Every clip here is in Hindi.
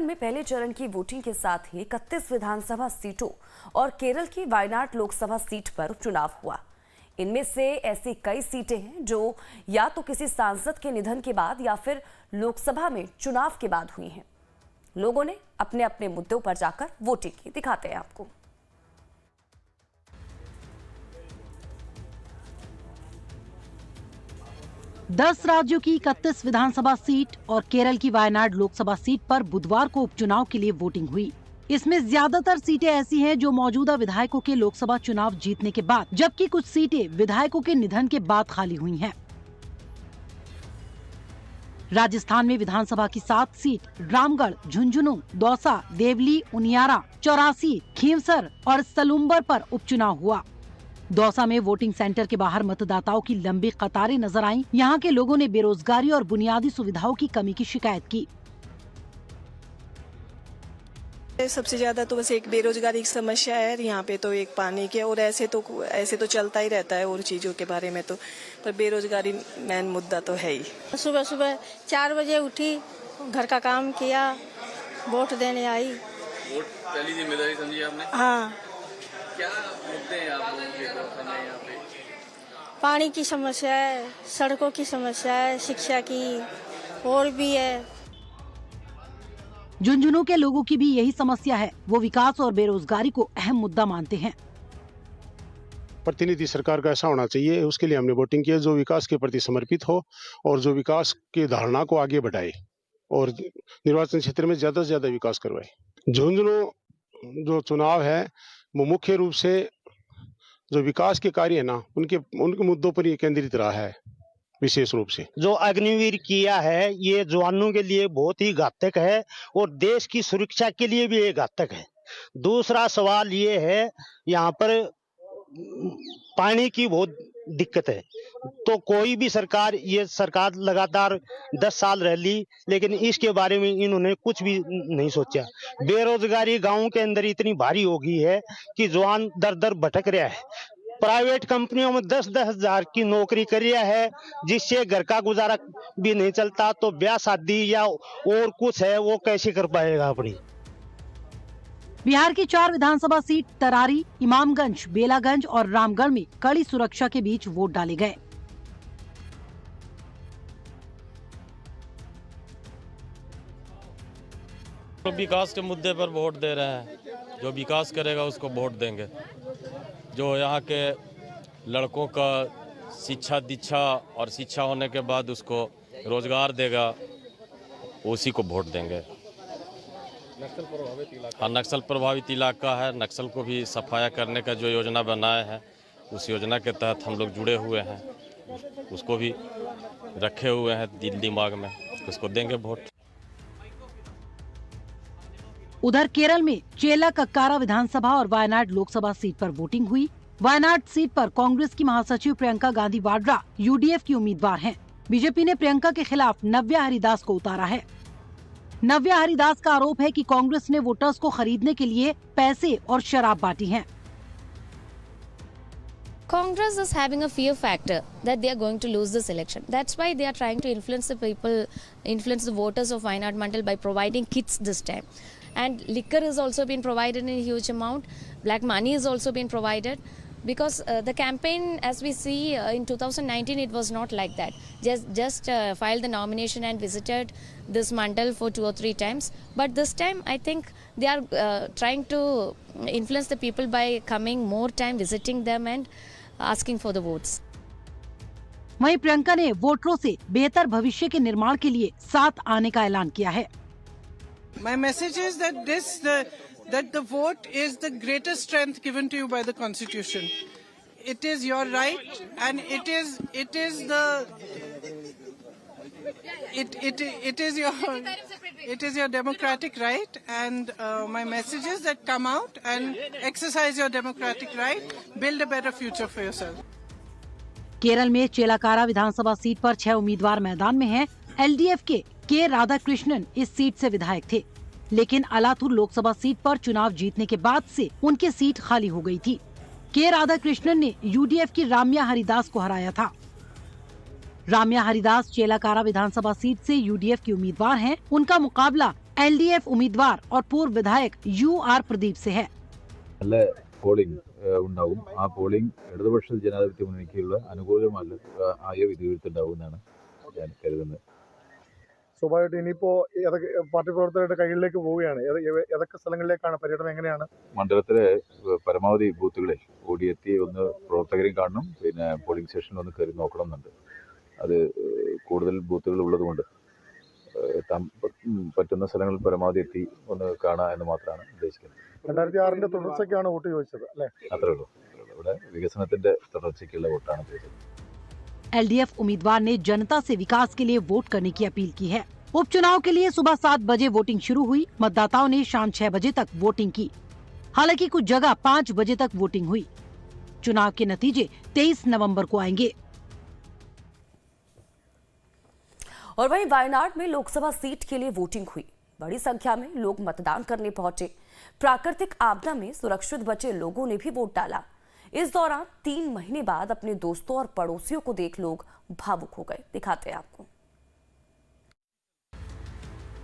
में पहले चरण की वोटिंग के साथ ही 31 विधानसभा सीटों और केरल की वायनाड लोकसभा सीट पर उपचुनाव हुआ। इनमें से ऐसी कई सीटें हैं जो या तो किसी सांसद के निधन के बाद या फिर लोकसभा में चुनाव के बाद हुई हैं। लोगों ने अपने अपने मुद्दों पर जाकर वोटिंग की, दिखाते हैं आपको। दस राज्यों की 31 विधानसभा सीट और केरल की वायनाड लोकसभा सीट पर बुधवार को उपचुनाव के लिए वोटिंग हुई। इसमें ज्यादातर सीटें ऐसी हैं जो मौजूदा विधायकों के लोकसभा चुनाव जीतने के बाद, जबकि कुछ सीटें विधायकों के निधन के बाद खाली हुई हैं। राजस्थान में विधानसभा की 7 सीट रामगढ़, झुंझुनू, दौसा, देवली, उनियारा, चौरासी, खींवसर और सलूम्बर पर उपचुनाव हुआ। दौसा में वोटिंग सेंटर के बाहर मतदाताओं की लंबी कतारें नजर आईं। यहाँ के लोगों ने बेरोजगारी और बुनियादी सुविधाओं की कमी की शिकायत की। सबसे ज्यादा तो बस एक बेरोजगारी की समस्या है यहाँ पे, तो एक पानी की, और ऐसे तो चलता ही रहता है और चीजों के बारे में तो, पर बेरोजगारी मेन मुद्दा तो है ही। सुबह सुबह 4 बजे उठी, घर का काम किया, वोट देने आई। वोट पहली जिम्मेदारी समझी आपने? हाँ। क्या मुद्दे हैं आप लोगों के यहाँ पे? पानी की समस्या है, सड़कों की समस्या है, शिक्षा की और भी है। झुंझुनू के लोगों की भी यही समस्या है। वो विकास और बेरोजगारी को अहम मुद्दा मानते हैं। प्रतिनिधि सरकार का ऐसा होना चाहिए, उसके लिए हमने वोटिंग किया, जो विकास के प्रति समर्पित हो और जो विकास की धारणा को आगे बढ़ाए और निर्वाचन क्षेत्र में ज्यादा से ज्यादा विकास करवाए। झुंझुनू जो चुनाव है वो मुख्य रूप से जो विकास के कार्य है ना, उनके मुद्दों पर ये केंद्रित रहा है। विशेष रूप से जो अग्निवीर किया है ये जवानों के लिए बहुत ही घातक है और देश की सुरक्षा के लिए भी ये घातक है। दूसरा सवाल ये है, यहाँ पर पानी की बहुत दिक्कत है। तो कोई भी सरकार, ये सरकार लगातार 10 साल रह ली, लेकिन इसके बारे में इन्होंने कुछ भी नहीं सोचा। बेरोजगारी गांवों के अंदर इतनी भारी हो गई है कि जवान दर दर भटक रहा है। प्राइवेट कंपनियों में 10-10 हजार की नौकरी कर रहा है, जिससे घर का गुजारा भी नहीं चलता। तो ब्याह शादी या और कुछ है वो कैसे कर पाएगा अपनी। बिहार की 4 विधानसभा सीट तरारी, इमामगंज, बेलागंज और रामगढ़ में कड़ी सुरक्षा के बीच वोट डाले गए। तो विकास के मुद्दे पर वोट दे रहे हैं। जो विकास करेगा उसको वोट देंगे। जो यहाँ के लड़कों का शिक्षा दीक्षा और शिक्षा होने के बाद उसको रोजगार देगा, उसी को वोट देंगे। हाँ, नक्सल प्रभावित इलाका है। नक्सल को भी सफाया करने का जो योजना बनाए हैं, उस योजना के तहत हम लोग जुड़े हुए हैं। उसको भी रखे हुए हैं दिल दिमाग में, उसको देंगे वोट। उधर केरल में चेलाक्करा विधानसभा और वायनाड लोकसभा सीट पर वोटिंग हुई। वायनाड सीट पर कांग्रेस की महासचिव प्रियंका गांधी वाड्रा यूडीएफ की उम्मीदवार हैं। बीजेपी ने प्रियंका के खिलाफ नव्या हरिदास को उतारा है। नव्या हरिदास का आरोप है कि कांग्रेस ने वोटर्स को खरीदने के लिए पैसे और शराब बांटी है। Congress is having a fear factor that they are going to lose this election. That's why they are trying to influence the people, influence the voters of Wayanad Mandal by providing kits this time. And liquor has also been provided in a huge amount. Black money has also been provided. Because the campaign, as we see in 2019, it was not like that. Just filed the nomination and visited this mandal for 2 or 3 times. But this time, I think they are trying to influence the people by coming more time, visiting them and asking for the votes. वहीं प्रियंका ने वोटरों से बेहतर भविष्य के निर्माण के लिए साथ आने का ऐलान किया है। My message is that the vote is the greatest strength given to you by the Constitution. It is your right, and it is your democratic right. And my message is that come out and exercise your democratic right, build a better future for yourself. Kerala में चेलाक्करा विधानसभा सीट पर 6 उम्मीदवार मैदान में हैं। एलडीएफ के राधाकृष्णन इस सीट से विधायक थे, लेकिन अलाथुर लोकसभा सीट पर चुनाव जीतने के बाद से उनकी सीट खाली हो गई थी। के राधाकृष्णन ने यूडीएफ की राम्या हरिदास को हराया था। राम्या हरिदास चेलाक्करा विधानसभा सीट से यूडीएफ की उम्मीदवार हैं। उनका मुकाबला एलडीएफ उम्मीदवार और पूर्व विधायक UR प्रदीप से है। നല്ല പോളിംഗ് ഉണ്ടാവും. ആ പോളിംഗ് ഇടതുപക്ഷ ജനാധിപത്യ മുന്നണിക്കുള്ള അനുകൂലമായ വിധിയെഴുത്തുണ്ടാവുമെന്നാണ് ഞാൻ കരുതുന്നത്. സ്വാഭാവികമായിട്ട് ഇനിയിപ്പോ ഏതൊക്കെ പാർട്ടി പ്രവർത്തകരുടെ കൈകളിലേക്ക് പോവുകയാണ്, ഏതൊക്കെ സ്ഥലങ്ങളിലേക്കാണ് പര്യടനം, എങ്ങനെയാണ്? മണ്ഡലത്തിലെ പരമാവധി ബൂത്തുകളിൽ ഓടിയെത്തി ഒന്ന് പ്രവർത്തകരെയും കാണണം, പിന്നെ പോളിംഗ് സ്റ്റേഷനിൽ ഒന്ന് കയറി നോക്കണം എന്നുണ്ട്. അത് കൂടുതൽ ബൂത്തുകൾ ഉള്ളതുകൊണ്ട് പറ്റുന്ന സ്ഥലങ്ങളിൽ പരമാവധി എത്തി ഒന്ന് കാണുക എന്ന് മാത്രമാണ് ഉദ്ദേശിക്കുന്നത്. 2006 തുടർച്ചയ്ക്കാണ് വോട്ട് ചോദിച്ചത് അല്ലേ? അത്രേ ഉള്ളൂ. ഇവിടെ വികസനത്തിന്റെ തുടർച്ചയ്ക്കുള്ള വോട്ടാണ് ചോദിച്ചത്. एलडीएफ उम्मीदवार ने जनता से विकास के लिए वोट करने की अपील की है। उपचुनाव के लिए सुबह 7 बजे वोटिंग शुरू हुई। मतदाताओं ने शाम 6 बजे तक वोटिंग की। हालांकि कुछ जगह 5 बजे तक वोटिंग हुई। चुनाव के नतीजे 23 नवंबर को आएंगे। और वहीं वायनाड में लोकसभा सीट के लिए वोटिंग हुई। बड़ी संख्या में लोग मतदान करने पहुंचे। प्राकृतिक आपदा में सुरक्षित बचे लोगों ने भी वोट डाला। इस दौरान 3 महीने बाद अपने दोस्तों और पड़ोसियों को देख लोग भावुक हो गए। दिखाते हैं आपको।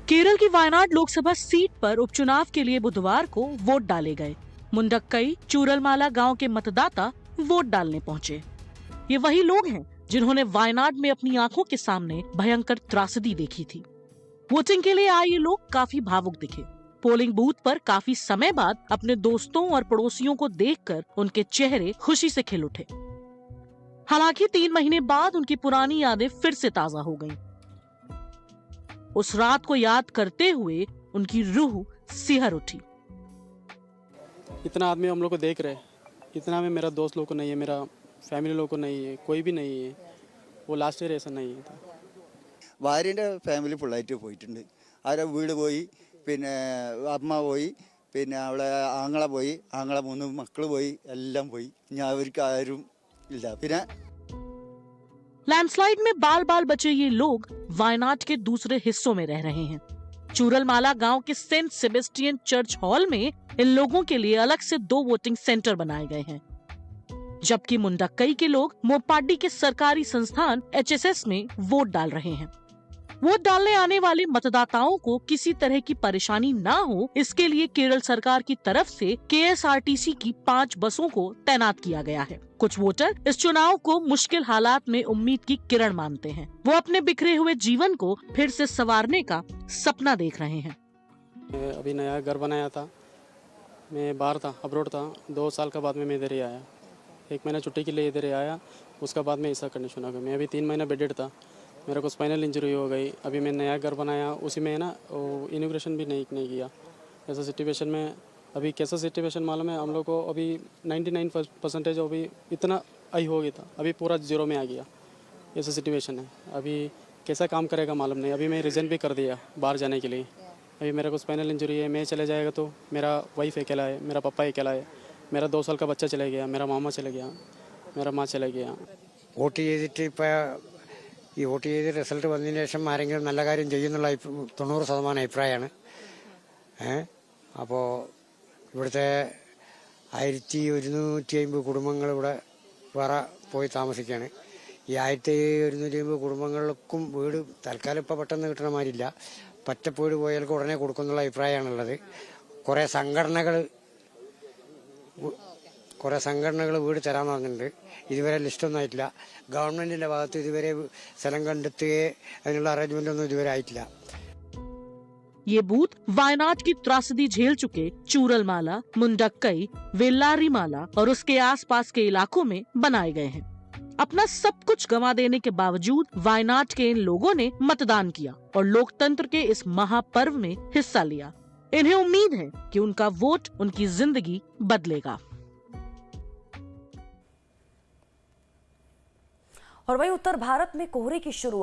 केरल की वायनाड लोकसभा सीट पर उपचुनाव के लिए बुधवार को वोट डाले गए। मुंडक्कई चूरलमाला गांव के मतदाता वोट डालने पहुंचे। ये वही लोग हैं जिन्होंने वायनाड में अपनी आंखों के सामने भयंकर त्रासदी देखी थी। वोटिंग के लिए आए ये लोग काफी भावुक दिखे। पोलिंग बूथ पर काफी समय बाद अपने दोस्तों और पड़ोसियों को देखकर उनके चेहरे खुशी से खिल उठे। हालांकि 3 महीने बाद उनकी पुरानी यादें फिर से ताजा हो गईं। उस रात को याद करते हुए उनकी रूह सिहर उठी। इतना आदमी हम लोग को देख रहे, इतना में मेरा दोस्त लोग को नहीं है, मेरा फैमिली लोग को नहीं है, कोई भी नहीं है। वो लास्ट ईयर ऐसा नहीं था। ഭാര്യൻ്റെ ഫാമിലി ഫുള്ളായിട്ട് പോയിട്ടുണ്ട്. അവരെ വീട് പോയി, പിന്നെ അമ്മ പോയി, പിന്നെ അവളെ ആങ്ങള പോയി, ആങ്ങളെ 3 മക്കൾ പോയി, എല്ലാം പോയി. ഞാൻ അവർക്ക് ആരും ഇല്ല. പിന്നെ लैंडस्लाइड में बाल बाल बचे ये लोग वायनाड के दूसरे हिस्सों में रह रहे हैं। चूरलमाला गांव के सेंट सेबेस्टियन चर्च हॉल में इन लोगों के लिए अलग से 2 वोटिंग सेंटर बनाए गए हैं, जबकि मुंडक्कई के लोग मोपाडी के सरकारी संस्थान HSS में वोट डाल रहे हैं। वोट डालने आने वाले मतदाताओं को किसी तरह की परेशानी ना हो, इसके लिए केरल सरकार की तरफ से KSRTC की 5 बसों को तैनात किया गया है। कुछ वोटर इस चुनाव को मुश्किल हालात में उम्मीद की किरण मानते हैं। वो अपने बिखरे हुए जीवन को फिर से संवारने का सपना देख रहे हैं। अभी नया घर बनाया था, मैं बाहर था, अब्रोड था। 2 साल के बाद में मैं इधर ही आया। 1 महीना छुट्टी के लिए इधर ही आया। उसके बाद मैं ऐसा करने चुना। मैं अभी 3 महीना बेडेड था, मेरे को स्पाइनल इंजरी हो गई। अभी मैं नया घर बनाया, उसी में ना इनोग्रेशन भी नहीं किया। ऐसा सिचुएशन में अभी कैसा सिचुएशन मालूम है हम लोग को? अभी 99% अभी इतना आई हो गया था, अभी पूरा 0 में आ गया। ऐसा सिचुएशन है। अभी कैसा काम करेगा मालूम नहीं। अभी मैं रिज़ाइन भी कर दिया बाहर जाने के लिए। अभी मेरे को स्पाइनल इंजरी है, मैं चले जाएगा तो मेरा वाइफ अकेला है, मेरा पापा अकेला है, मेरा 2 साल का बच्चा चले गया, मेरा मामा चले गया, मेरा माँ चले गया। വോട്ട് ചെയ്തിട്ട് ഇപ്പോൾ ഈ വോട്ട് ചെയ്ത് റിസൾട്ട് വന്നതിന് ശേഷം ആരെങ്കിലും നല്ല കാര്യം ചെയ്യുന്നുള്ള 90% അഭിപ്രായമാണ്. അപ്പോൾ ഇവിടുത്തെ 1150 കുടുംബങ്ങൾ ഇവിടെ വേറെ പോയി താമസിക്കുകയാണ്. ഈ 1150 കുടുംബങ്ങൾക്കും വീട് തൽക്കാലം ഇപ്പോൾ പെട്ടെന്ന് കിട്ടണ മാതിരില്ല. പറ്റപ്പോട് പോയാൽക്ക് ഉടനെ കൊടുക്കുന്നുള്ള അഭിപ്രായമാണുള്ളത്. കുറേ സംഘടനകൾ വീട് തരാമെന്ന് പറഞ്ഞിട്ടുണ്ട്. ഇതുവരെ ലിസ്റ്റൊന്നും ആയിട്ടില്ല. ഗവൺമെന്റിന്റെ ഭാഗത്ത് ഇതുവരെ സ്ഥലം കണ്ടെത്തുകയോ അതിനുള്ള അറേഞ്ച്മെന്റ് ഒന്നും ഇതുവരെ ആയിട്ടില്ല. ये बूथ वायनाड की त्रासदी झेल चुके चूरलमाला, मुंडक्कई, वेल्लारीमाला और उसके आसपास के इलाकों में बनाए गए हैं। अपना सब कुछ गंवा देने के बावजूद वायनाड के इन लोगों ने मतदान किया और लोकतंत्र के इस महापर्व में हिस्सा लिया। इन्हें उम्मीद है कि उनका वोट उनकी जिंदगी बदलेगा। और वहीं उत्तर भारत में कोहरे की शुरुआत